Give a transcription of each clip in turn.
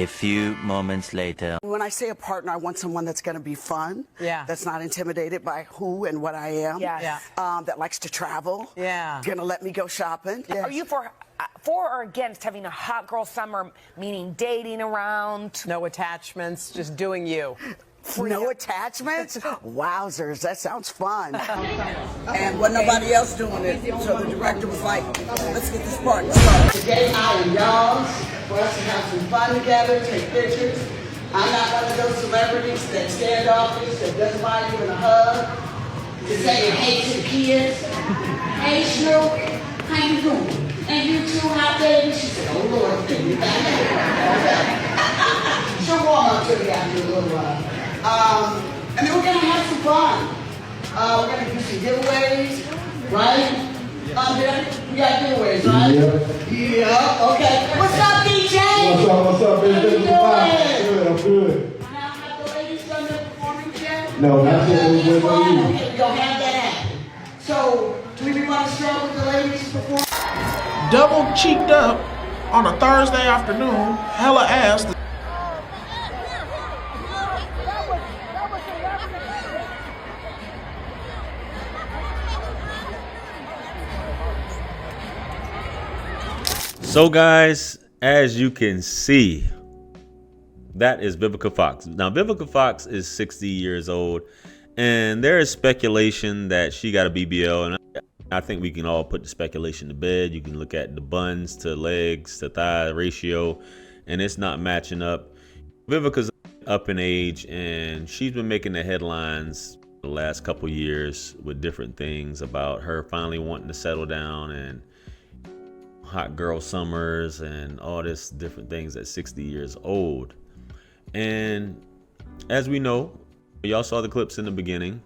A few moments later. When I say a partner, I want someone that's going to be fun. Yeah. That's not intimidated by who and what I am. Yeah. That likes to travel. Yeah. Going to let me go shopping. Yes. Are you for or against having a hot girl summer, meaning dating around? No attachments, just doing you. No attachments? Wowzers, that sounds fun. And wasn't nobody else doing it, so the director was like, let's get this party started. Today I am yours for us to have some fun together, take pictures. I'm not one of those celebrities that standoffish, that doesn't mind giving a hug, to say hey to the kids. Hey, Snoop, how you doing? And you too, hot baby? She said, oh, Lord, take me back. She'll warm up to me after a little while. And then we're going to have some fun. We're going to do some giveaways, right? We got giveaways, right? Yeah, okay. What's up, DJ? What's up, baby? How you Good, I'm good. Now, have the ladies done their performance yet? No, not yet. Okay, We're waiting on you. we don't have that happen. So, do we want to start with the ladies performance? Double cheeked up on a Thursday afternoon, hella ass. So guys, as you can see, that is Vivica Fox. Now Vivica Fox is 60 years old, and there is speculation that she got a BBL, and I think we can all put the speculation to bed. You can look at the buns to legs to thigh ratio, and it's not matching up. Vivica's up in age, and she's been making the headlines the last couple years with different things about her finally wanting to settle down and hot girl summers and all this different things at 60 years old. And as we know, y'all saw the clips in the beginning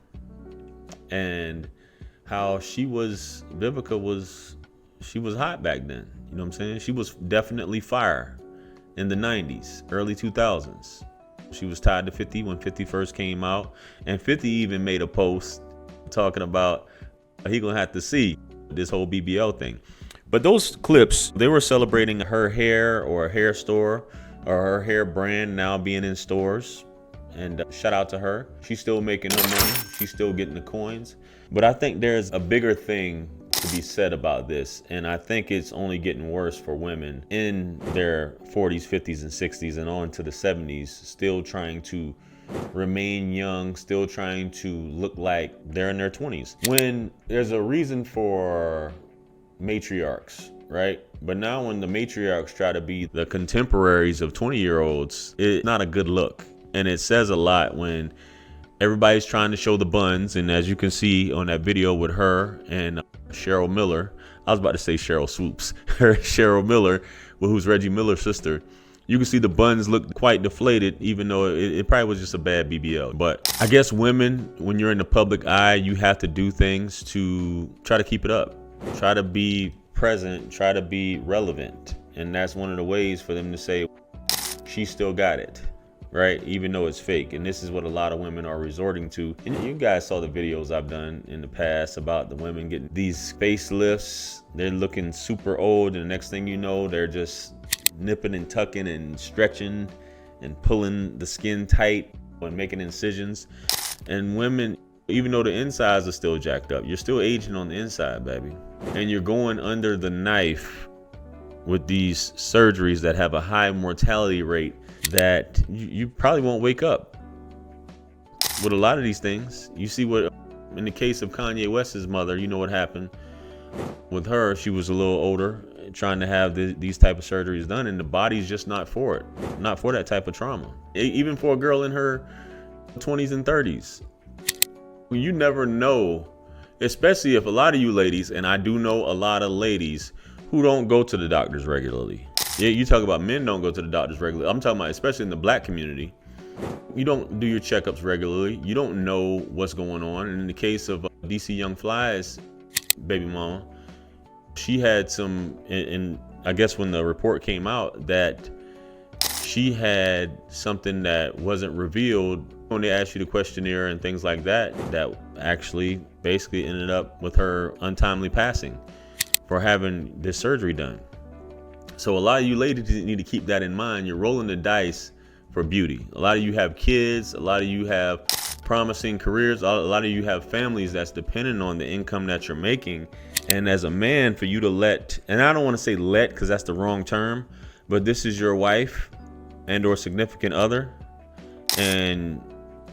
and how Vivica was hot back then. You know what I'm saying? She was definitely fire in the 90s, early 2000s. She was tied to 50 when 50 first came out. And 50 even made a post talking about he gonna have to see this whole BBL thing. But those clips, they were celebrating her hair or a hair store or her hair brand now being in stores. And shout out to her. She's still making her money. She's still getting the coins. But I think there's a bigger thing to be said about this. And I think it's only getting worse for women in their 40s, 50s, and 60s and on to the 70s, still trying to remain young, still trying to look like they're in their 20s. When there's a reason for matriarchs, right? But now when the matriarchs try to be the contemporaries of 20-year-olds, it's not a good look. And it says a lot when everybody's trying to show the buns. And as you can see on that video with her and Cheryl Miller, I was about to say Cheryl Swoops, Cheryl Miller, who's Reggie Miller's sister, you can see the buns look quite deflated, even though it probably was just a bad BBL. But I guess women, when you're in the public eye, you have to do things to try to keep it up. Try to be present, try to be relevant. And that's one of the ways for them to say, she still got it, right? Even though it's fake. And this is what a lot of women are resorting to. And you guys saw the videos I've done in the past about the women getting these facelifts. They're looking super old, and the next thing you know, they're just nipping and tucking and stretching and pulling the skin tight and making incisions. And women, even though the insides are still jacked up, you're still aging on the inside, baby. And you're going under the knife with these surgeries that have a high mortality rate that you probably won't wake up. With a lot of these things, you see what, in the case of Kanye West's mother, you know what happened with her. She was a little older, trying to have these type of surgeries done, and the body's just not for it, not for that type of trauma. Even for a girl in her 20s and 30s. You never know, especially if a lot of you ladies, and I do know a lot of ladies who don't go to the doctors regularly. Yeah, you talk about men don't go to the doctors regularly. I'm talking about especially in the black community. You don't do your checkups regularly. You don't know what's going on. And in the case of DC Young Fly's baby mama, she had some, and I guess when the report came out that she had something that wasn't revealed when they asked you the questionnaire and things like that, that actually basically ended up with her untimely passing for having this surgery done. So a lot of you ladies need to keep that in mind. You're rolling the dice for beauty. A lot of you have kids. A lot of you have promising careers. A lot of you have families that's dependent on the income that you're making. And as a man, for you to let, and I don't want to say let because that's the wrong term, but this is your wife and or significant other. And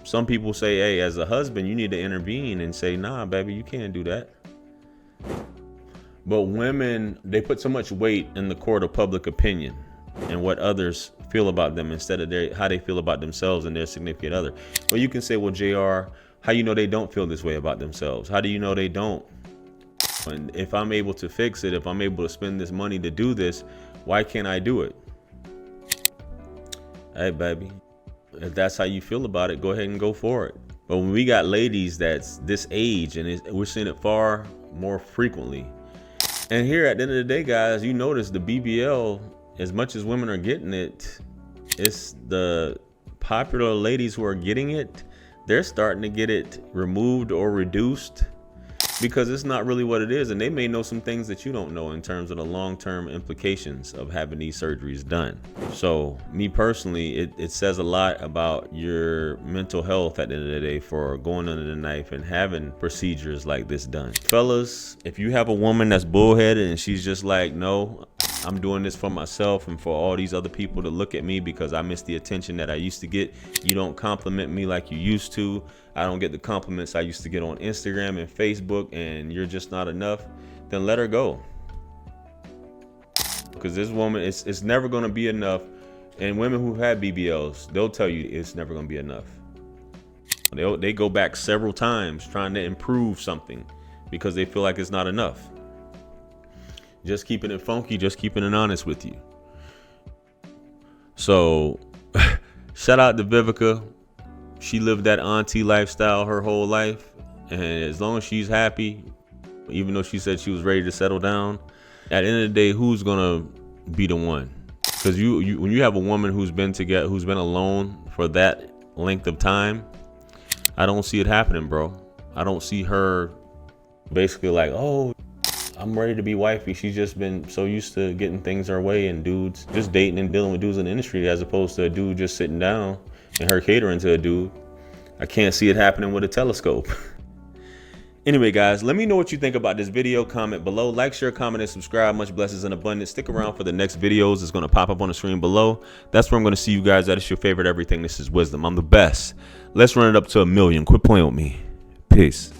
some people say, hey, as a husband, you need to intervene and say, nah, baby, you can't do that. But women, they put so much weight in the court of public opinion and what others feel about them instead of how they feel about themselves and their significant other. Well, you can say, well, JR, how you know they don't feel this way about themselves? How do you know they don't? And if I'm able to fix it, if I'm able to spend this money to do this, why can't I do it? Hey, baby, if that's how you feel about it, go ahead and go for it. But when we got ladies that's this age, and we're seeing it far more frequently. And here at the end of the day, guys, you notice the BBL, as much as women are getting it, it's the popular ladies who are getting it. They're starting to get it removed or reduced because it's not really what it is. And they may know some things that you don't know in terms of the long-term implications of having these surgeries done. So me personally, it says a lot about your mental health at the end of the day for going under the knife and having procedures like this done. Fellas, if you have a woman that's bullheaded and she's just like, no, I'm doing this for myself and for all these other people to look at me because I miss the attention that I used to get. You don't compliment me like you used to. I don't get the compliments I used to get on Instagram and Facebook, and you're just not enough. Then let her go. Because this woman, it's never going to be enough. And women who have BBLs, they'll tell you it's never going to be enough. They go back several times trying to improve something because they feel like it's not enough. Just keeping it funky, just keeping it honest with you. So shout out to Vivica. She lived that auntie lifestyle her whole life. And as long as she's happy, even though she said she was ready to settle down, at the end of the day, who's gonna be the one? Because when you have a woman who's been together, who's been alone for that length of time, I don't see it happening, bro. I don't see her basically like, oh, I'm ready to be wifey. She's just been so used to getting things her way and dudes just dating and dealing with dudes in the industry as opposed to a dude just sitting down and her catering to a dude. I can't see it happening with a telescope. Anyway, guys, let me know what you think about this video. Comment below. Like, share, comment, and subscribe. Much blessings and abundance. Stick around for the next videos. It's going to pop up on the screen below. That's where I'm going to see you guys. That is your favorite everything. This is Wisdom. I'm the best. Let's run it up to 1 million. Quit playing with me. Peace.